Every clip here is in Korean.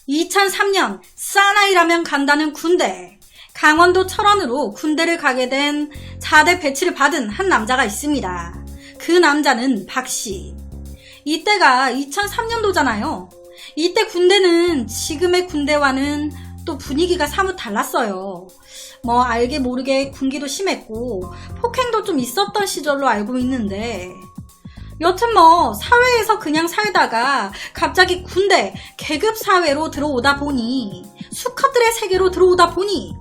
2003년 사나이라면 간다는 군대. 강원도 철원으로 군대를 가게 된 4대 배치를 받은 한 남자가 있습니다. 그 남자는 박씨. 이때가 2003년도잖아요. 이때 군대는 지금의 군대와는 또 분위기가 사뭇 달랐어요. 알게 모르게 군기도 심했고 폭행도 좀 있었던 시절로 알고 있는데, 여튼 사회에서 그냥 살다가 갑자기 군대 계급사회로 들어오다 보니, 수컷들의 세계로 들어오다 보니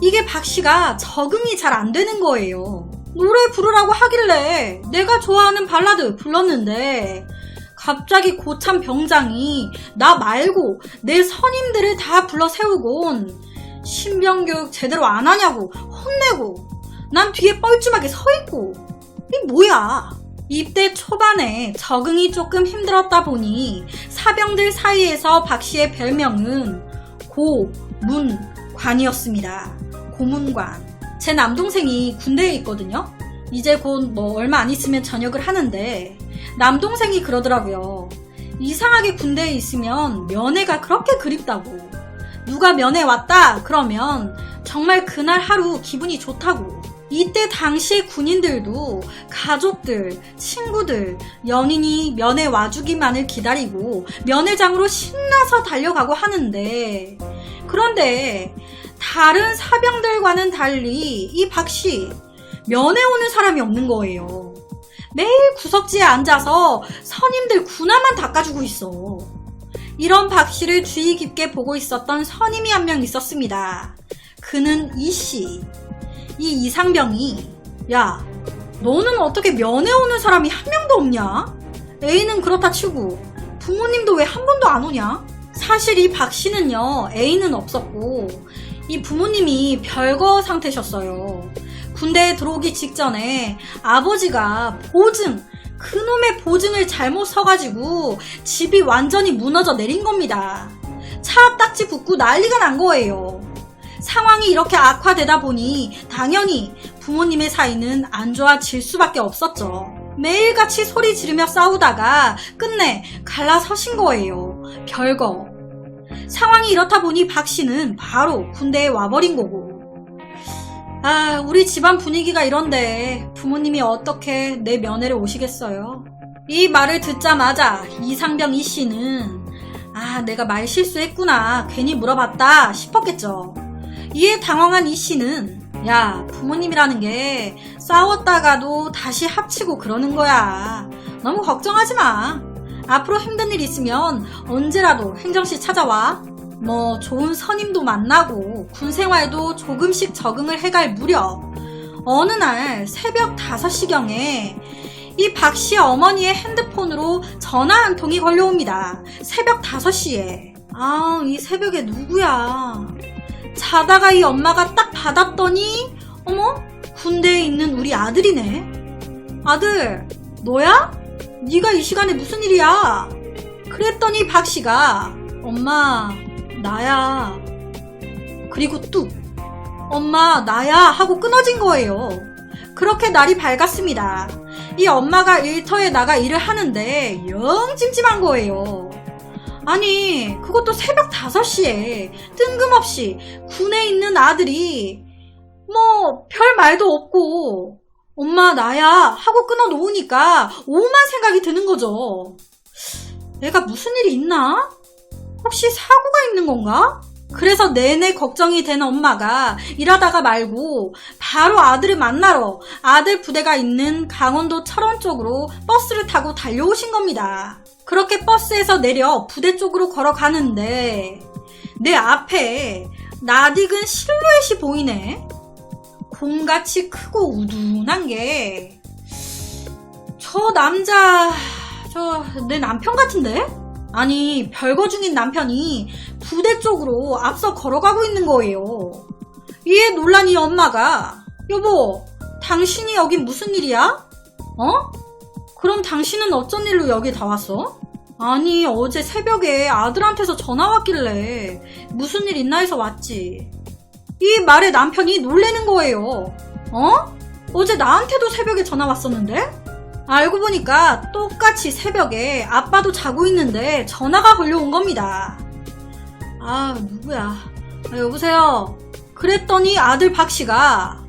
이게 박씨가 적응이 잘 안 되는 거예요. 노래 부르라고 하길래 내가 좋아하는 발라드 불렀는데 갑자기 고참 병장이 나 말고 내 선임들을 다 불러 세우곤 신병교육 제대로 안 하냐고 혼내고, 난 뒤에 뻘쭘하게 서 있고. 이게 뭐야? 입대 초반에 적응이 조금 힘들었다 보니 사병들 사이에서 박씨의 별명은 고문관이었습니다. 고문관. 제 남동생이 군대에 있거든요. 이제 곧 얼마 안 있으면 전역을 하는데, 남동생이 그러더라고요. 이상하게 군대에 있으면 면회가 그렇게 그립다고. 누가 면회 왔다 그러면 정말 그날 하루 기분이 좋다고. 이때 당시의 군인들도 가족들, 친구들, 연인이 면회 와주기만을 기다리고 면회장으로 신나서 달려가고 하는데, 그런데 다른 사병들과는 달리 이 박씨 면회 오는 사람이 없는 거예요. 매일 구석지에 앉아서 선임들 군화만 닦아주고 있어. 이런 박씨를 주의 깊게 보고 있었던 선임이 한 명 있었습니다. 그는 이씨. 이 이상병이, 야, 너는 어떻게 면회 오는 사람이 한 명도 없냐? 애인은 그렇다 치고 부모님도 왜 한 번도 안 오냐? 사실 이 박씨는요, 애인은 없었고 이 부모님이 별거 상태셨어요. 군대에 들어오기 직전에 아버지가 그놈의 보증을 잘못 서가지고 집이 완전히 무너져 내린 겁니다. 차 앞딱지 붙고 난리가 난 거예요. 상황이 이렇게 악화되다 보니 당연히 부모님의 사이는 안 좋아질 수밖에 없었죠. 매일같이 소리 지르며 싸우다가 끝내 갈라서신 거예요. 별거. 상황이 이렇다 보니 박씨는 바로 군대에 와버린 거고. 우리 집안 분위기가 이런데 부모님이 어떻게 내 면회를 오시겠어요? 이 말을 듣자마자 이상병 이씨는 내가 말 실수했구나, 괜히 물어봤다 싶었겠죠. 이에 당황한 이씨는, 야, 부모님이라는 게 싸웠다가도 다시 합치고 그러는 거야. 너무 걱정하지 마. 앞으로 힘든 일 있으면 언제라도 행정씨 찾아와. 좋은 선임도 만나고 군생활도 조금씩 적응을 해갈 무렵, 어느 날 새벽 5시경에 이 박씨 어머니의 핸드폰으로 전화 한 통이 걸려옵니다. 새벽 5시에. 이 새벽에 누구야? 자다가 이 엄마가 딱 받았더니, 어머, 군대에 있는 우리 아들이네. 아들, 너야? 네가 이 시간에 무슨 일이야? 그랬더니 박씨가, 엄마, 나야. 그리고 뚝, 엄마, 나야 하고 끊어진 거예요. 그렇게 날이 밝았습니다. 이 엄마가 일터에 나가 일을 하는데 영 찜찜한 거예요. 아니, 그것도 새벽 5시에 뜬금없이 군에 있는 아들이 별 말도 없고 엄마 나야 하고 끊어 놓으니까 오만 생각이 드는 거죠. 내가 무슨 일이 있나? 혹시 사고가 있는 건가? 그래서 내내 걱정이 되는 엄마가 일하다가 말고 바로 아들을 만나러 아들 부대가 있는 강원도 철원 쪽으로 버스를 타고 달려오신 겁니다. 그렇게 버스에서 내려 부대 쪽으로 걸어가는데 내 앞에 낯익은 실루엣이 보이네. 곰같이 크고 우둔한 게, 저 남자, 내 남편 같은데? 아니, 별거 중인 남편이 부대 쪽으로 앞서 걸어가고 있는 거예요. 이에 놀란 이 엄마가, 여보, 당신이 여기 무슨 일이야? 그럼 당신은 어쩐 일로 여기 다 왔어? 아니, 어제 새벽에 아들한테서 전화 왔길래 무슨 일 있나 해서 왔지. 이 말에 남편이 놀래는 거예요. 어제 나한테도 새벽에 전화 왔었는데? 알고 보니까 똑같이 새벽에 아빠도 자고 있는데 전화가 걸려온 겁니다. 아, 누구야? 여보세요? 그랬더니 아들 박씨가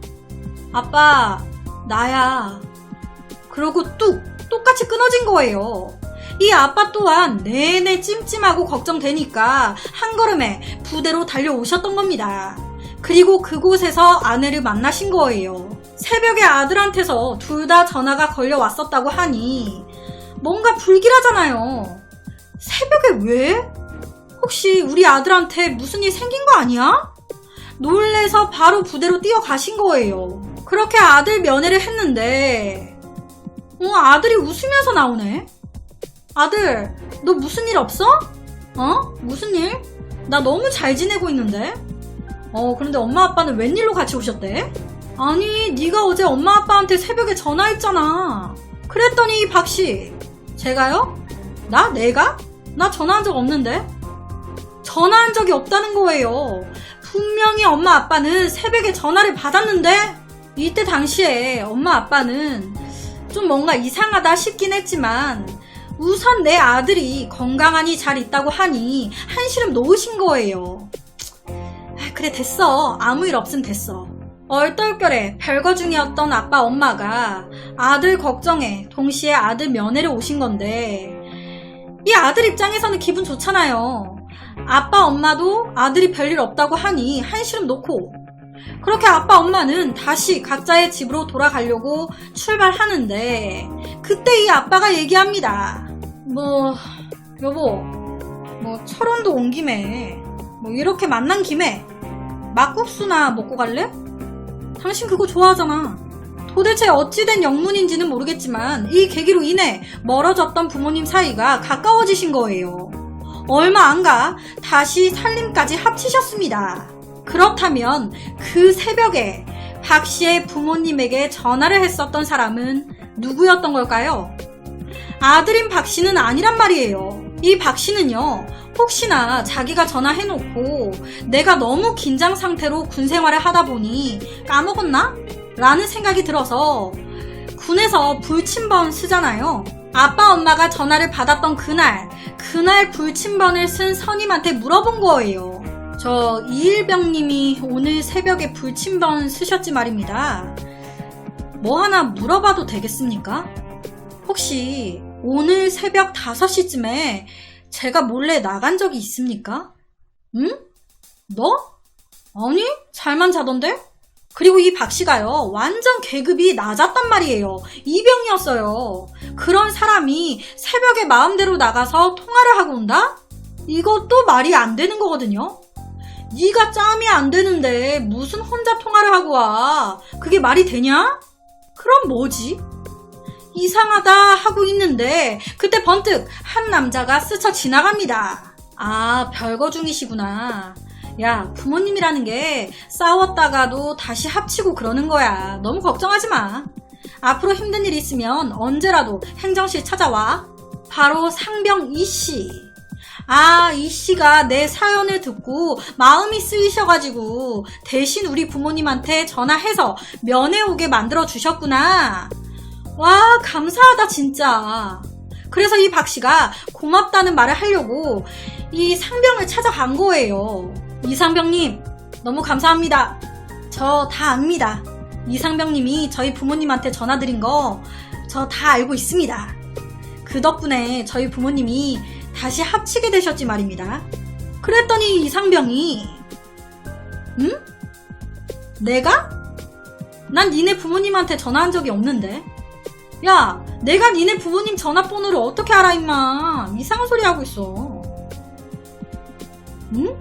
아빠, 나야. 그러고 똑같이 끊어진 거예요. 이 아빠 또한 내내 찜찜하고 걱정되니까 한 걸음에 부대로 달려오셨던 겁니다. 그리고 그곳에서 아내를 만나신 거예요. 새벽에 아들한테서 둘 다 전화가 걸려왔었다고 하니 뭔가 불길하잖아요. 새벽에 왜? 혹시 우리 아들한테 무슨 일 생긴 거 아니야? 놀래서 바로 부대로 뛰어가신 거예요. 그렇게 아들 면회를 했는데 아들이 웃으면서 나오네. 아들, 너 무슨 일 없어? 무슨 일? 나 너무 잘 지내고 있는데? 그런데 엄마 아빠는 웬일로 같이 오셨대? 아니, 네가 어제 엄마 아빠한테 새벽에 전화했잖아. 그랬더니 이 박씨, 제가요? 내가? 나 전화한 적 없는데? 전화한 적이 없다는 거예요. 분명히 엄마 아빠는 새벽에 전화를 받았는데 이때 당시에 엄마 아빠는 좀 뭔가 이상하다 싶긴 했지만 우선 내 아들이 건강하니 잘 있다고 하니 한시름 놓으신 거예요. 그래, 됐어. 아무 일 없으면 됐어. 얼떨결에 별거 중이었던 아빠 엄마가 아들 걱정에 동시에 아들 면회를 오신 건데 이 아들 입장에서는 기분 좋잖아요. 아빠 엄마도 아들이 별일 없다고 하니 한시름 놓고 그렇게 아빠 엄마는 다시 각자의 집으로 돌아가려고 출발하는데 그때 이 아빠가 얘기합니다. 여보, 철원도 온 김에 이렇게 만난 김에 막국수나 먹고 갈래? 당신 그거 좋아하잖아. 도대체 어찌된 영문인지는 모르겠지만 이 계기로 인해 멀어졌던 부모님 사이가 가까워지신 거예요. 얼마 안 가 다시 살림까지 합치셨습니다. 그렇다면 그 새벽에 박 씨의 부모님에게 전화를 했었던 사람은 누구였던 걸까요? 아들인 박 씨는 아니란 말이에요. 이 박 씨는요, 혹시나 자기가 전화해놓고 내가 너무 긴장 상태로 군 생활을 하다 보니 까먹었나? 라는 생각이 들어서 군에서 불침번 쓰잖아요. 아빠 엄마가 전화를 받았던 그날 불침번을 쓴 선임한테 물어본 거예요. 저 이일병님이 오늘 새벽에 불침번 쓰셨지 말입니다. 뭐 하나 물어봐도 되겠습니까? 혹시 오늘 새벽 5시쯤에 제가 몰래 나간 적이 있습니까? 응? 너? 아니, 잘만 자던데? 그리고 이 박씨가요, 완전 계급이 낮았단 말이에요. 이병이었어요. 그런 사람이 새벽에 마음대로 나가서 통화를 하고 온다? 이것도 말이 안 되는 거거든요. 네가 짬이 안 되는데 무슨 혼자 통화를 하고 와. 그게 말이 되냐? 그럼 뭐지? 이상하다 하고 있는데 그때 번뜩 한 남자가 스쳐 지나갑니다. 아, 별거 중이시구나. 야, 부모님이라는 게 싸웠다가도 다시 합치고 그러는 거야. 너무 걱정하지 마. 앞으로 힘든 일 있으면 언제라도 행정실 찾아와. 바로 상병 이씨. 아, 이씨가 내 사연을 듣고 마음이 쓰이셔가지고 대신 우리 부모님한테 전화해서 면회 오게 만들어 주셨구나. 와, 감사하다 진짜. 그래서 이 박씨가 고맙다는 말을 하려고 이 상병을 찾아간 거예요. 이상병님, 너무 감사합니다. 저 다 압니다. 이상병님이 저희 부모님한테 전화드린 거 저 다 알고 있습니다. 그 덕분에 저희 부모님이 다시 합치게 되셨지 말입니다. 그랬더니 이상병이 응? 내가? 난 니네 부모님한테 전화한 적이 없는데. 야, 내가 니네 부모님 전화번호를 어떻게 알아 임마. 이상한 소리 하고 있어. 응?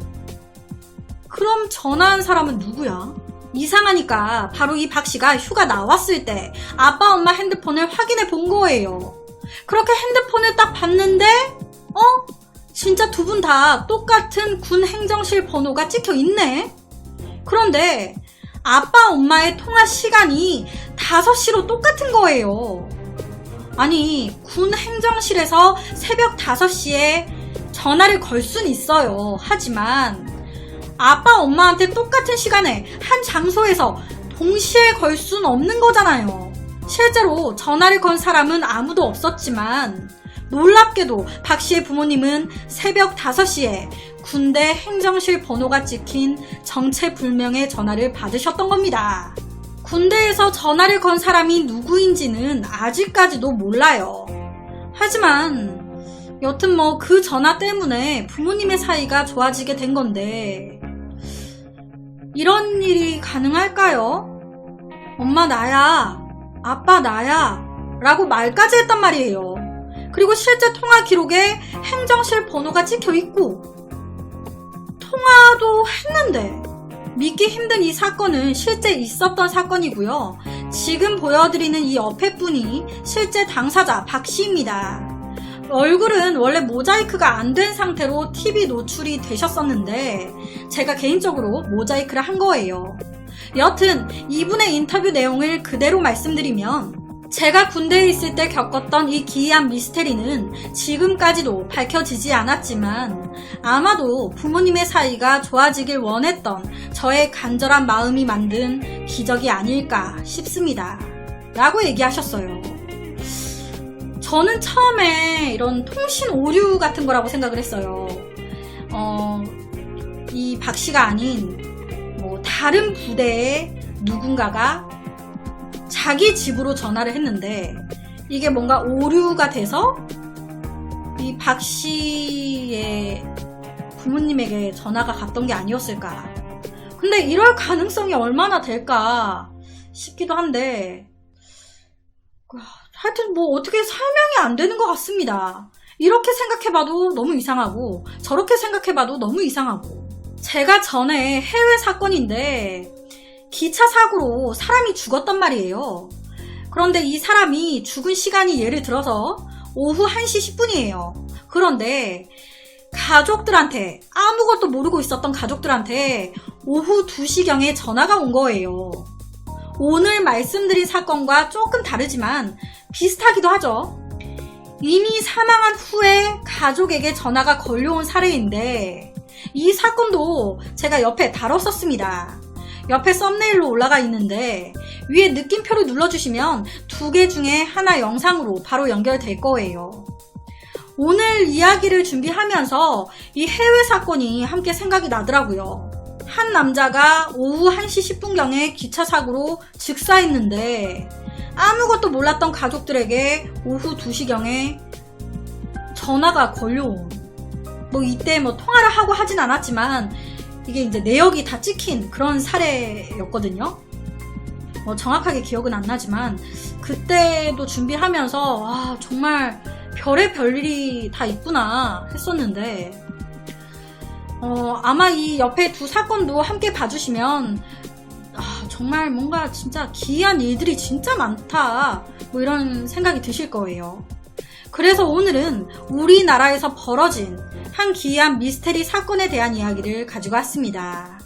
그럼 전화한 사람은 누구야? 이상하니까 바로 이 박씨가 휴가 나왔을 때 아빠 엄마 핸드폰을 확인해 본 거예요. 그렇게 핸드폰을 딱 봤는데 진짜 두 분 다 똑같은 군 행정실 번호가 찍혀 있네. 그런데 아빠 엄마의 통화 시간이 5시로 똑같은 거예요. 아니, 군 행정실에서 새벽 5시에 전화를 걸 순 있어요. 하지만 아빠 엄마한테 똑같은 시간에 한 장소에서 동시에 걸 순 없는 거잖아요. 실제로 전화를 건 사람은 아무도 없었지만 놀랍게도 박 씨의 부모님은 새벽 5시에 군대 행정실 번호가 찍힌 정체불명의 전화를 받으셨던 겁니다. 군대에서 전화를 건 사람이 누구인지는 아직까지도 몰라요. 하지만 여튼 뭐 그 전화 때문에 부모님의 사이가 좋아지게 된 건데 이런 일이 가능할까요? 엄마 나야, 아빠 나야 라고 말까지 했단 말이에요. 그리고 실제 통화 기록에 행정실 번호가 찍혀 있고 통화도 했는데 믿기 힘든 이 사건은 실제 있었던 사건이고요. 지금 보여드리는 이 옆에 분이 실제 당사자 박 씨입니다. 얼굴은 원래 모자이크가 안 된 상태로 TV 노출이 되셨었는데 제가 개인적으로 모자이크를 한 거예요. 여튼 이분의 인터뷰 내용을 그대로 말씀드리면 제가 군대에 있을 때 겪었던 이 기이한 미스테리는 지금까지도 밝혀지지 않았지만 아마도 부모님의 사이가 좋아지길 원했던 저의 간절한 마음이 만든 기적이 아닐까 싶습니다. 라고 얘기하셨어요. 저는 처음에 이런 통신 오류 같은 거라고 생각을 했어요. 이 박 씨가 아닌 뭐 다른 부대의 누군가가 자기 집으로 전화를 했는데 이게 뭔가 오류가 돼서 이 박 씨의 부모님에게 전화가 갔던 게 아니었을까. 근데 이럴 가능성이 얼마나 될까 싶기도 한데 하여튼 뭐 어떻게 설명이 안 되는 것 같습니다. 이렇게 생각해봐도 너무 이상하고 저렇게 생각해봐도 너무 이상하고 제가 전에 해외 사건인데 기차 사고로 사람이 죽었단 말이에요. 그런데 이 사람이 죽은 시간이 예를 들어서 오후 1시 10분이에요. 그런데 가족들한테 아무것도 모르고 있었던 가족들한테 오후 2시경에 전화가 온 거예요. 오늘 말씀드린 사건과 조금 다르지만 비슷하기도 하죠. 이미 사망한 후에 가족에게 전화가 걸려온 사례인데 이 사건도 제가 옆에 다뤘었습니다. 옆에 썸네일로 올라가 있는데 위에 느낌표를 눌러주시면 2개 중에 하나 영상으로 바로 연결될 거예요. 오늘 이야기를 준비하면서 이 해외 사건이 함께 생각이 나더라고요. 한 남자가 오후 1시 10분경에 기차 사고로 즉사했는데 아무것도 몰랐던 가족들에게 오후 2시경에 전화가 걸려온 뭐 이때 뭐 통화를 하고 하진 않았지만 이게 이제 내역이 다 찍힌 그런 사례였거든요. 뭐 정확하게 기억은 안 나지만 그때도 준비하면서 아 정말 별의 별일이 다 있구나 했었는데 아마 이 옆에 2 사건도 함께 봐주시면 정말 뭔가 진짜 기이한 일들이 진짜 많다 뭐 이런 생각이 드실 거예요. 그래서 오늘은 우리나라에서 벌어진 한 기이한 미스테리 사건에 대한 이야기를 가지고 왔습니다.